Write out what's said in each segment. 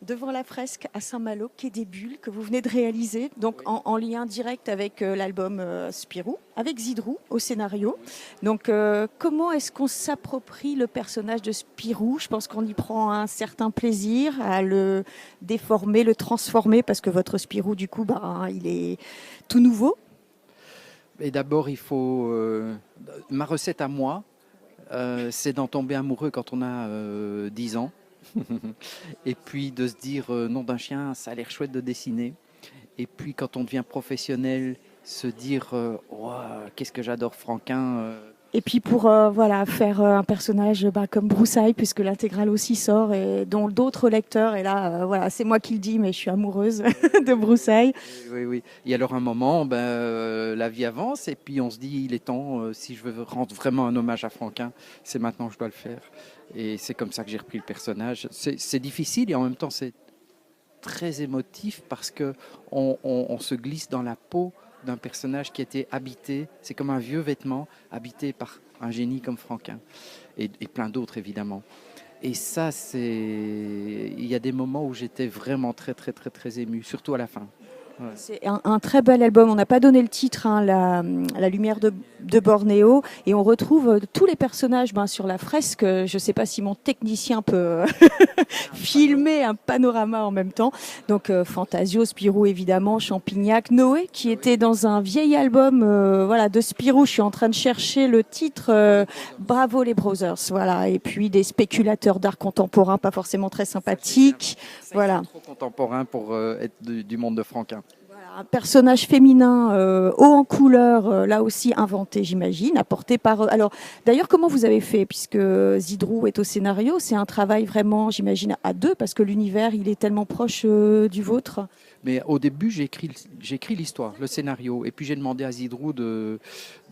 devant la fresque à Saint-Malo, quai des Bulles, que vous venez de réaliser, donc en lien direct avec l'album Spirou, avec Zidrou au scénario. Donc comment est-ce qu'on s'approprie le personnage de Spirou? Je pense qu'on y prend un certain plaisir à le déformer, le transformer, parce que votre Spirou, du coup, il est tout nouveau. Et d'abord, il faut... ma recette à moi, c'est d'en tomber amoureux quand on a 10 ans. Et puis de se dire, nom d'un chien, ça a l'air chouette de dessiner. Et puis quand on devient professionnel, se dire, Ouah, qu'est-ce que j'adore Franquin. Et puis pour faire un personnage comme Broussailles, puisque l'intégrale aussi sort, et dont d'autres lecteurs, et là, c'est moi qui le dis, mais je suis amoureuse de Broussailles. Oui, oui. Et alors, un moment, la vie avance, et puis on se dit, il est temps, si je veux rendre vraiment un hommage à Franquin, c'est maintenant que je dois le faire. Et c'est comme ça que j'ai repris le personnage. C'est difficile, et en même temps, c'est très émotif, parce que on se glisse dans la peau d'un personnage qui était habité, c'est comme un vieux vêtement, habité par un génie comme Franquin, et plein d'autres, évidemment. Et ça, il y a des moments où j'étais vraiment très, très, très, très ému, surtout à la fin. Ouais. C'est un très bel album. On n'a pas donné le titre, hein, la lumière de Bornéo. Et on retrouve tous les personnages sur la fresque. Je ne sais pas si mon technicien peut filmer un panorama en même temps. Donc Fantasio, Spirou évidemment, Champignac, Noé qui était dans un vieil album de Spirou. Je suis en train de chercher le titre. Bravo les Brothers. Voilà. Et puis des spéculateurs d'art contemporain, pas forcément très sympathiques. Voilà. Trop contemporain pour être du monde de Franquin. Un personnage féminin haut en couleur, là aussi inventé, j'imagine, apporté par... Alors, d'ailleurs, comment vous avez fait? Puisque Zidrou est au scénario, c'est un travail vraiment, j'imagine, à deux, parce que l'univers, il est tellement proche du vôtre. Mais au début, j'ai écrit l'histoire, le scénario. Et puis j'ai demandé à Zidrou de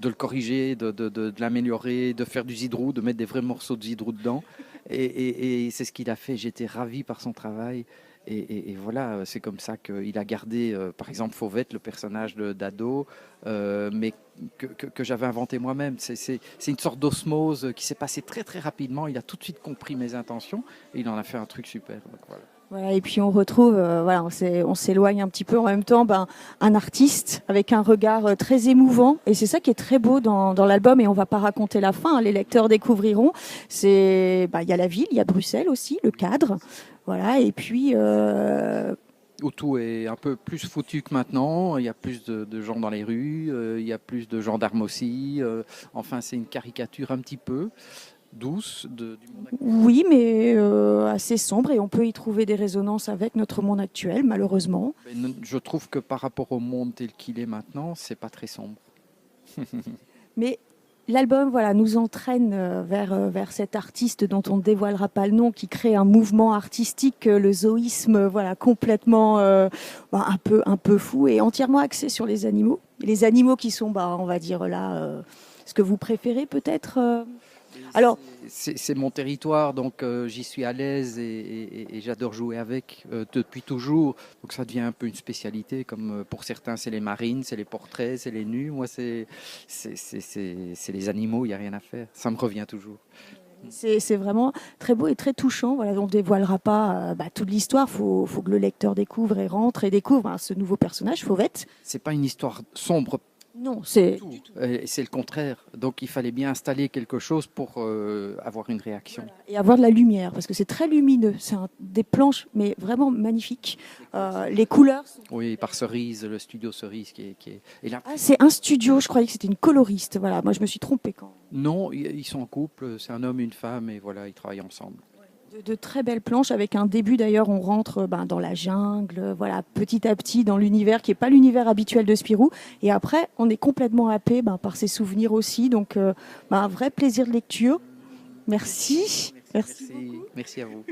le corriger, de l'améliorer, de faire du Zidrou, de mettre des vrais morceaux de Zidrou dedans. Et c'est ce qu'il a fait. J'étais ravi par son travail. Et voilà, c'est comme ça qu'il a gardé, par exemple, Fauvette, le personnage d'ado, mais que j'avais inventé moi-même. C'est une sorte d'osmose qui s'est passée très très rapidement. Il a tout de suite compris mes intentions et il en a fait un truc super. Donc voilà. Voilà, et puis on retrouve, on s'éloigne un petit peu en même temps, un artiste avec un regard très émouvant. Et c'est ça qui est très beau dans l'album. Et on va pas raconter la fin, hein, les lecteurs découvriront. Il y a la ville, il y a Bruxelles aussi, le cadre. Voilà, et puis Où tout est un peu plus foutu que maintenant. Il y a plus de gens dans les rues, il y a plus de gendarmes aussi. Enfin, c'est une caricature un petit peu douce du monde actuel. oui, mais assez sombre, et on peut y trouver des résonances avec notre monde actuel, malheureusement. Mais je trouve que par rapport au monde tel qu'il est maintenant, c'est pas très sombre. Mais l'album nous entraîne vers cet artiste dont on ne dévoilera pas le nom, qui crée un mouvement artistique, le zoïsme, complètement un peu fou et entièrement axé sur les animaux. Les animaux qui sont, on va dire là, ce que vous préférez peut-être. Alors, c'est mon territoire, donc j'y suis à l'aise et j'adore jouer avec depuis toujours. Donc ça devient un peu une spécialité, comme pour certains c'est les marines, c'est les portraits, c'est les nus. Moi c'est les animaux, il n'y a rien à faire. Ça me revient toujours. c'est vraiment très beau et très touchant. Voilà, on ne dévoilera pas toute l'histoire. Faut que le lecteur découvre et rentre et découvre ce nouveau personnage, Fauvette. C'est pas une histoire sombre. Non, c'est C'est le contraire. Donc il fallait bien installer quelque chose pour avoir une réaction. voilà. Et avoir de la lumière, parce que c'est très lumineux. C'est des planches, mais vraiment magnifiques. Les couleurs sont... Oui, par Cerise, le studio Cerise qui est... Et là, Ah, c'est un studio, je croyais que c'était une coloriste. Voilà, moi je me suis trompée quand. non, ils sont en couple, c'est un homme et une femme, et voilà, ils travaillent ensemble. De très belles planches avec un début d'ailleurs, on rentre dans la jungle, petit à petit dans l'univers qui n'est pas l'univers habituel de Spirou. Et après, on est complètement happé par ses souvenirs aussi. Donc, un vrai plaisir de lecture. Merci. Merci beaucoup. Merci à vous.